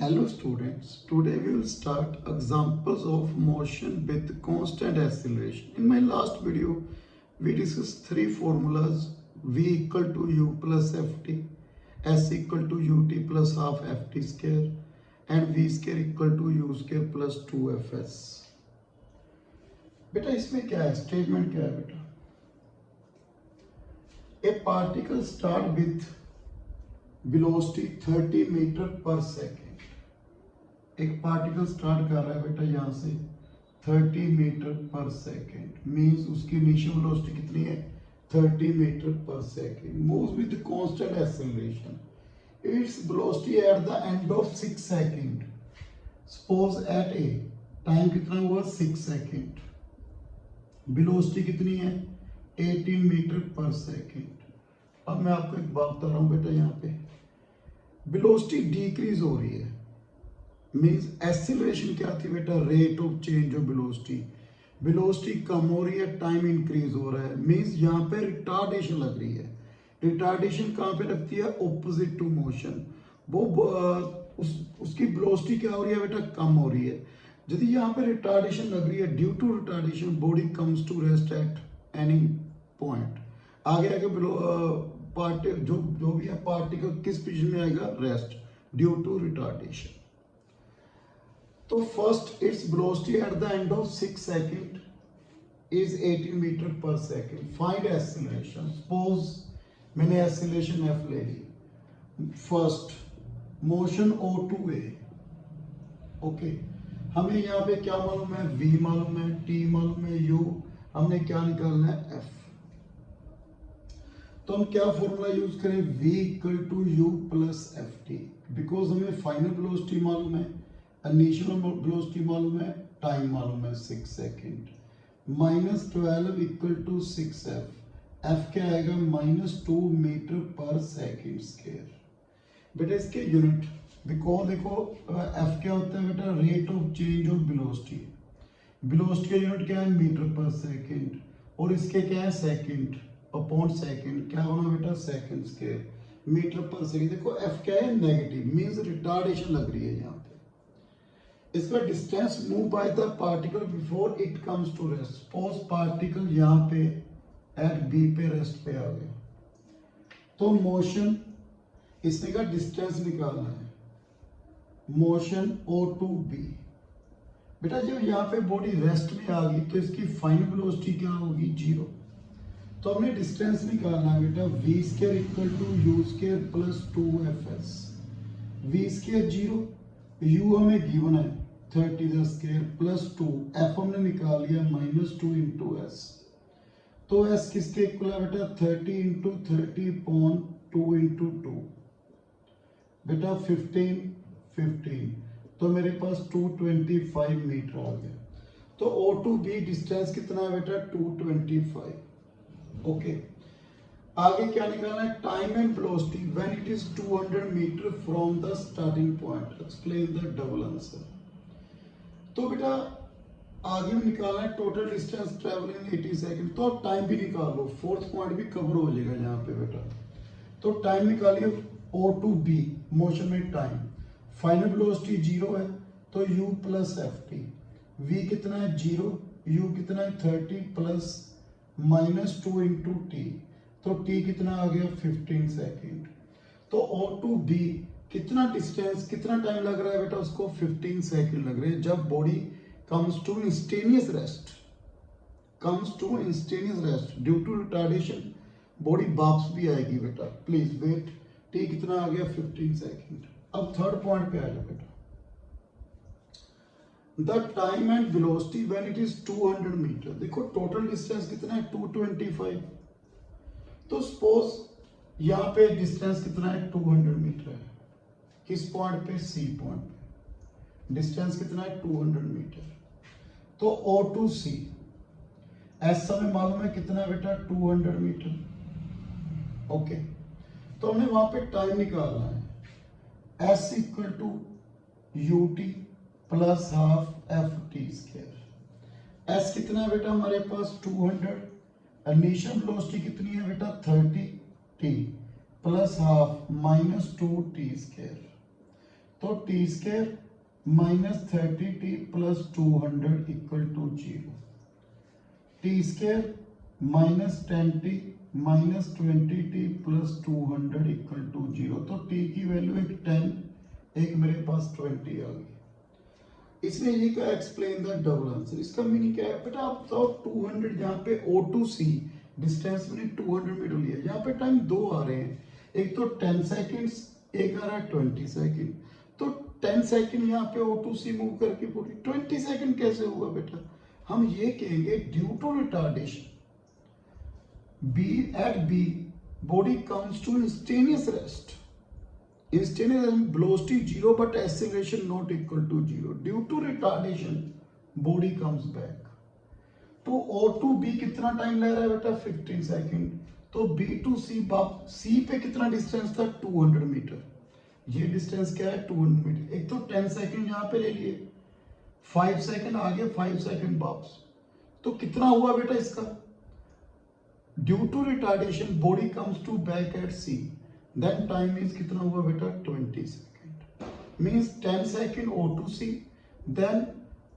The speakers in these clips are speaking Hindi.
Hello students, today we will start examples of motion with constant acceleration. In my last video, we discussed three formulas: V equal to U plus Ft, S equal to Ut plus half Ft square, and V square equal to U square plus 2Fs. बेटा इसमें क्या है, स्टेटमेंट क्या है बेटा? A particle start with velocity 30 metre पर सेकेंड. एक पार्टिकल स्टार्ट कर रहा है बेटा यहाँ से 30 मीटर पर सेकेंड, मींस उसकी इनिशियल वेलोसिटी कितनी है? 30 मीटर पर second. Moves with constant acceleration. Its velocity at the end of 6 second. Suppose at a time कितना हुआ? 6 सेकेंड. वेलोसिटी कितनी है? 18 मीटर पर सेकेंड. अब मैं आपको एक बात बता रहा हूँ बेटा, यहाँ पे वेलोसिटी डिक्रीज हो रही है, मींस एक्सीलरेशन क्या थी बेटा? Rate of change of velocity. Velocity कम हो रही है, टाइम इंक्रीज हो रहा है, मींस यहाँ पे रिटार्डेशन लग रही है. रिटार्डेशन कहाँ पे लगती है? Opposite to motion. वो उसकी वेलोसिटी क्या हो रही है बेटा? कम हो रही है. यदि यहाँ पे रिटार्डेशन लग रही है, due to retardation body comes to rest at any point. आगे आगे जो भी है पार्टिकल किस पोजीशन में आएगा? Rest, due to retardation. तो first its velocity at the end of 6 second is 18 metre पर सेकेंड. Find acceleration. सपोज मैंने एक्सीलरेशन एफ ले ली. First motion O2A. ओके, हमें यहाँ पे क्या मालूम है? V मालूम है, T मालूम है, U. हमने क्या निकालना है? F. तो हम क्या फॉर्मूला यूज करें? V equal to U plus Ft. Because हमें फाइनल वेलोसिटी मालूम है, इनिशियल वेलोसिटी मालूम है, टाइम मालूम है 6 second. -12 equal to 6F. F क्या आएगा? -2 मीटर पर सेकेंड स्क्वायर. बेटा इसके यूनिट बिकॉज देखो F क्या होता है बेटा? Rate of change of velocity. Velocity का यूनिट क्या है? मीटर पर सेकेंड. और इसके क्या है? Second upon second. क्या होना बेटा? Second square. मीटर पर सेकेंड. देखो F क्या है? नेगेटिव, मींस रिटार्डेशन लग रही है यहाँ पे. इसका distance move by the particle before it comes to rest. Suppose particle यहाँ पे एट बी पे रेस्ट पे आ गया, तो मोशन इसने का डिस्टेंस निकालना है. Motion O2B. बेटा जब यहाँ पे बॉडी रेस्ट में आ गई तो इसकी फाइनल वेलोसिटी क्या होगी? 0. तो हमने डिस्टेंस निकालना है बेटा. V square equal to U square plus 2Fs. V square 0, U हमें गिवन है 30 स्क्वायर प्लस 2. F हमने निकाल लिया -2 इंटू S. तो S किसके इक्वल है बेटा? 30 इंटू 30 अपॉन 2 इंटू 2. बेटा 15. तो मेरे पास 225 मीटर आ गया. तो O2B डिस्टेंस कितना है बेटा? 225. ओके, आगे क्या निकालना है? Time and velocity when it is 200 metre from the starting point. Explain the double answer. तो बेटा आगे में निकालना है total distance travel in 80 second. तो आप टाइम भी निकाल लो, फोर्थ पॉइंट भी कवर हो जाएगा यहाँ पे बेटा. तो टाइम निकालिए. O2B मोशन में टाइम. फाइनल वेलोसिटी 0 है, तो U प्लस Ft. V कितना है? 0. U कितना है? 30 प्लस -2 इंटू T. तो T कितना आ गया? 15 सेकेंड. तो O2B कितना डिस्टेंस, कितना टाइम लग रहा है बेटा? उसको 15 सेकेंड लग रहे हैं. जब body comes to instantaneous rest due to retardation body वापस भी आएगी बेटा. Please wait. T कितना आ गया? 15 सेकेंड. अब थर्ड पॉइंट पे आ जाओ बेटा. The time and velocity when it is 200 metre. देखो टोटल डिस्टेंस कितना है? 225. तो सपोज यहाँ पे डिस्टेंस कितना है? 200 मीटर है. किस पॉइंट पे? C पॉइंट पे. डिस्टेंस कितना है? 200 मीटर. तो O2C S हमें मालूम है कितना है बेटा? 200 मीटर. ओके, तो हमने वहां पे टाइम निकालना है. S equal to UT plus half Ft square. S कितना है बेटा हमारे पास? 200. इनिशियल वेलोसिटी कितनी है बेटा? 30 T plus half -2 T square. तो T square minus 30t plus 200 equal to 0। T square minus 10t minus 20t plus 200 equal to 0। तो t की वैल्यू एक 10 एक मेरे पास 20 आ गई। इसने ये क्या एक्सप्लेन द डबल आंसर। इसका मीनिंग क्या है बेटा, आप बताओ 200 यहाँ पे O to C डिस्टेंस मैंने 200 मीटर लिया, यहाँ पे टाइम दो आ रहे हैं, एक तो 10 सेकेंड्स, एक आ रहा है 20 सेकेंड। तो 10 सेकेंड यहाँ पे O to C मूव करके पूरी 20 सेकेंड कैसे हुआ बेटा, हम ये कहेंगे due to retardation B at B body comes to instantaneous rest. Instantaneous velocity 0 but acceleration not equal to 0. Due to retardation body comes back. तो O to B कितना टाइम ले रहा है बेटा 15 सेकेंड। तो B to C C पे कितना डिस्टेंस था 200 मीटर। ये डिस्टेंस क्या है 200 मीटर। एक तो 10 सेकेंड यहाँ पे ले लिए, 5 सेकेंड आगे 5 सेकेंड वापस। तो कितना हुआ बेटा इसका, due to retardation body comes to back at C, then time means कितना हुआ बेटा 20 second. Means 10 second O to C, then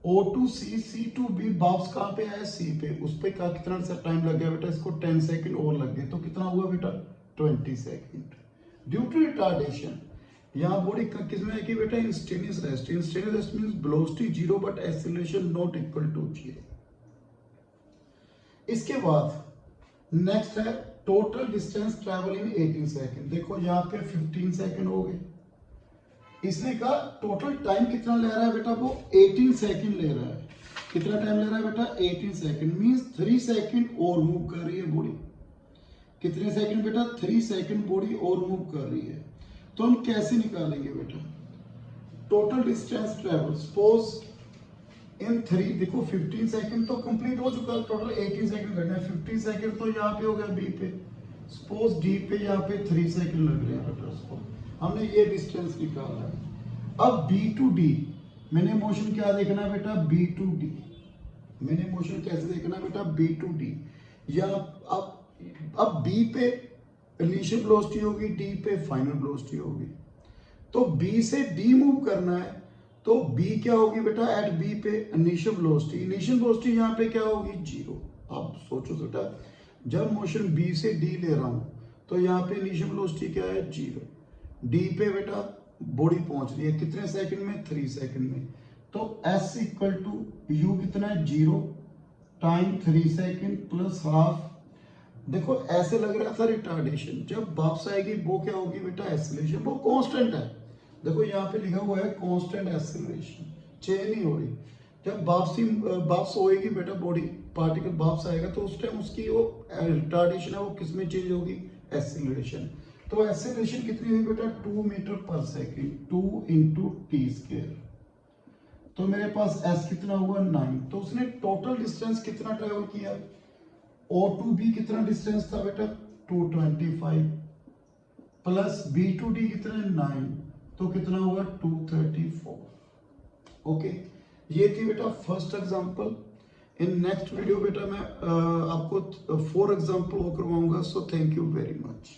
O to C, C to B वापस कहाँ पे आया C पे, उस पे का कितना टाइम लग गया बेटा, इसको 10 सेकेंड और लग गए, तो कितना हुआ बेटा 20 सेकेंड। ड्यू टू रिटार्डेशन यहाँ बॉडी किसमें है कि बेटा instantaneous rest. Instantaneous rest means velocity 0 but acceleration not equal to 0। इसके बाद नेक्स्ट है total distance travel in 18 second. देखो यहाँ पे 15 सेकेंड हो गए, इसने कहा टोटल टाइम कितना ले रहा है बेटा, वो 18 सेकेंड ले रहा है। कितना टाइम ले रहा है बेटा 18 सेकेंड, मीन्स 3 सेकेंड और मूव कर रही है बॉडी। कितने सेकेंड बेटा 3 सेकेंड बॉडी और मूव कर रही है। तो हम कैसे निकालेंगे बेटा total distance travel. Suppose in 3 देखो 15 सेकंड तो कंप्लीट हो चुका है, टोटल 18 सेकंड करना है। 15 सेकंड तो यहाँ पे हो गया B पे, सपोज D पे यहाँ पे 3 सेकंड लग रहे हैं बेटा, उसको हमने ये डिस्टेंस निकाला है। अब B to D मैंने मोशन क्या देखना है बेटा B to D, मैंने मोशन कैसे देखना है बेटा B to D। या अब B पे इनिशियल वेलोसिटी होगी, D पे फाइनल वेलोसिटी होगी। तो B से D मूव करना है, तो B क्या होगी बेटा एट B पे इनिशियल वेलोसिटी। इनिशियल वेलोसिटी यहाँ पे क्या होगी 0। आप सोचो बेटा जब मोशन B से D ले रहा हूं तो यहाँ पे इनिशियल वेलोसिटी क्या है 0। D पे बेटा बॉडी पहुंच रही है कितने सेकंड में 3 सेकंड में। तो S इक्वल टू U कितना है 0 टाइम 3 सेकंड प्लस हाफ। देखो ऐसे लग रहा था रिटार्डेशन, जब वापस आएगी वो क्या होगी बेटा एक्सीलरेशन, वो कांस्टेंट है। देखो यहाँ पे लिखा हुआ है कांस्टेंट एक्सीलरेशन, चेंज नहीं हो रही। जब वापस होएगी बेटा बॉडी पार्टिकल वापस आएगा तो उस टाइम उसकी वो रिटार्डेशन है वो किस में चेंज होगी एक्सीलरेशन। तो एक्सीलरेशन कितनी हुई बेटा 2 मीटर पर सेकेंड, 2 इंटू टी स्क्वायर। तो मेरे पास S कितना हुआ 9। तो उसने टोटल डिस्टेंस कितना ट्रेवल किया, O to B कितना डिस्टेंस था बेटा 225 प्लस B to D कितना 9, तो कितना होगा 234। ओके, ये थी बेटा first example. In next video बेटा मैं आपको 4 एग्जांपल और करवाऊंगा। So thank you very much.